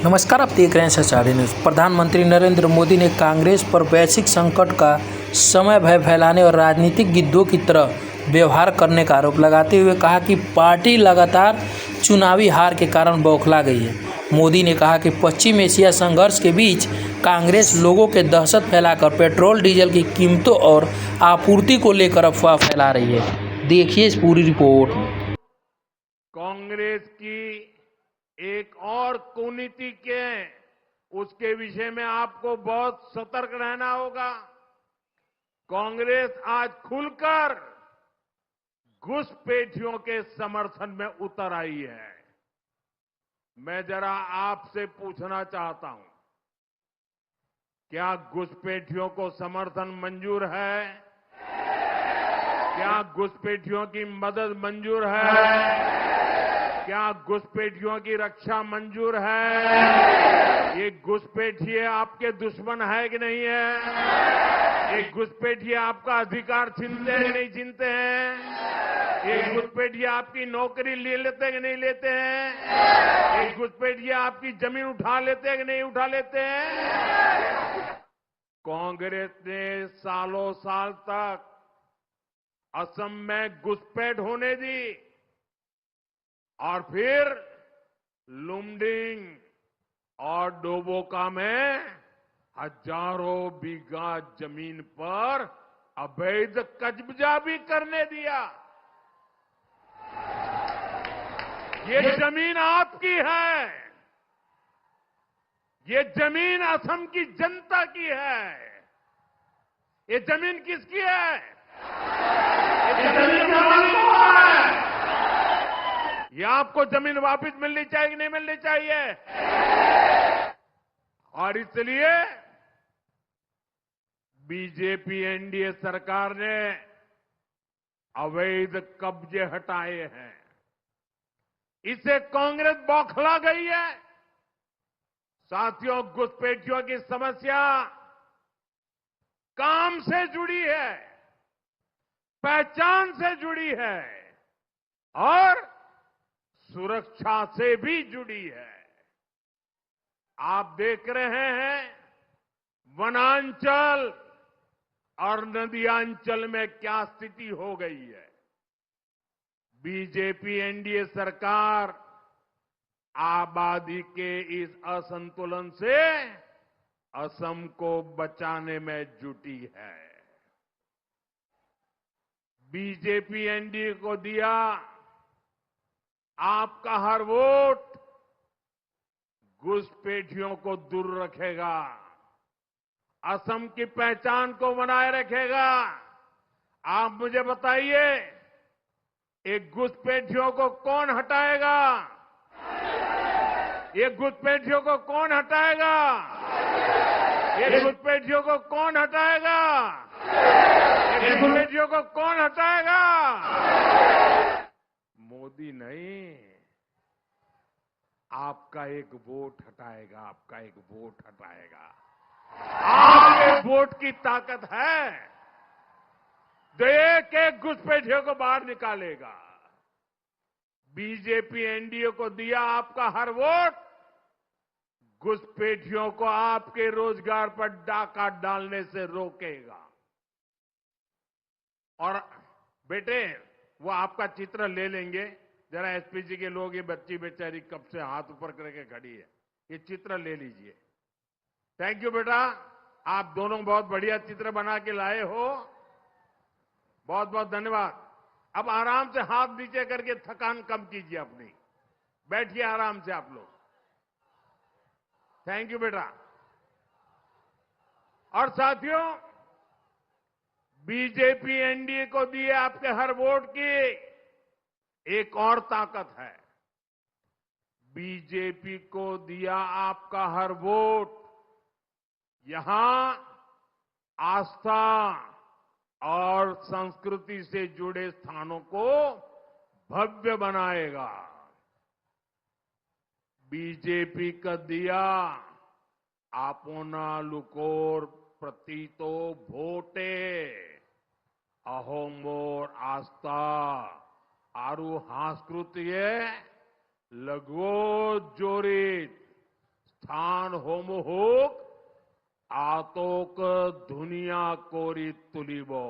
नमस्कार, आप देख रहे हैं सचारी न्यूज़। प्रधानमंत्री नरेंद्र मोदी ने कांग्रेस पर वैश्विक संकट का समय भय फैलाने और राजनीतिक गिद्धों की तरह व्यवहार करने का आरोप लगाते हुए कहा कि पार्टी लगातार चुनावी हार के कारण बौखला गई है। मोदी ने कहा कि पश्चिम एशिया संघर्ष के बीच कांग्रेस लोगों के दहशत फैलाकर पेट्रोल डीजल की कीमतों और आपूर्ति को लेकर अफवाह फैला रही है। देखिए इस पूरी रिपोर्ट। कांग्रेस की एक और कुनीति के उसके विषय में आपको बहुत सतर्क रहना होगा। कांग्रेस आज खुलकर घुसपैठियों के समर्थन में उतर आई है। मैं जरा आपसे पूछना चाहता हूं, क्या घुसपैठियों को समर्थन मंजूर है? क्या घुसपैठियों की मदद मंजूर है? क्या घुसपैठियों की रक्षा मंजूर है? ये घुसपैठिए आपके दुश्मन है कि नहीं है? ये घुसपैठिए आपका अधिकार छीनते हैं कि नहीं छीनते हैं? ये घुसपैठिए आपकी नौकरी ले लेते हैं कि नहीं लेते हैं? ये घुसपैठिए आपकी जमीन उठा लेते हैं कि नहीं उठा लेते हैं? कांग्रेस ने सालों साल तक असम में घुसपैठ होने दी और फिर लुमडिंग और डोबोका में हजारों बीघा जमीन पर अवैध कब्जा भी करने दिया। ये जमीन आपकी है। ये जमीन असम की जनता की है। ये जमीन किसकी है? ये जमीन का मालिक कौन है? ये आपको जमीन वापस मिलनी चाहिए कि नहीं मिलनी चाहिए? और इसलिए बीजेपी एनडीए सरकार ने अवैध कब्जे हटाए हैं। इससे कांग्रेस बौखला गई है। साथियों, घुसपैठियों की समस्या काम से जुड़ी है, पहचान से जुड़ी है और सुरक्षा से भी जुड़ी है। आप देख रहे हैं वनांचल और नदियांचल में क्या स्थिति हो गई है। बीजेपी एनडीए सरकार आबादी के इस असंतुलन से असम को बचाने में जुटी है। बीजेपी एनडीए को दिया आपका हर वोट घुसपैठियों को दूर रखेगा, असम की पहचान को बनाए रखेगा। आप मुझे बताइए, एक घुसपैठियों को कौन हटाएगा? ये घुसपैठियों को कौन हटाएगा? ये घुसपैठियों को कौन हटाएगा? ये घुसपैठियों को कौन हटाएगा? मोदी नहीं, आपका एक वोट हटाएगा। आपका एक वोट हटाएगा। आपके वोट की ताकत है जो एक एक घुसपैठियों को बाहर निकालेगा। बीजेपी एनडीए को दिया आपका हर वोट घुसपैठियों को आपके रोजगार पर डाका डालने से रोकेगा। और बेटे, वो आपका चित्र ले लेंगे। जरा एसपीजी के लोग, ये बच्ची बेचारी कब से हाथ ऊपर करके खड़ी है, ये चित्र ले लीजिए। थैंक यू बेटा, आप दोनों बहुत बढ़िया चित्र बना के लाए हो। बहुत बहुत धन्यवाद। अब आराम से हाथ नीचे करके थकान कम कीजिए अपनी। बैठिए आराम से आप लोग। थैंक यू बेटा। और साथियों, बीजेपी एनडीए को दिए आपके हर वोट की एक और ताकत है। बीजेपी को दिया आपका हर वोट यहां आस्था और संस्कृति से जुड़े स्थानों को भव्य बनाएगा। बीजेपी का दिया आपोना लुकोर प्रतीतो भोटे अहोंगोर आस्था आरु हांस्कृतिये लगो जोरित स्थान होमुहुक आतोक दुनिया कोरी तुलिबो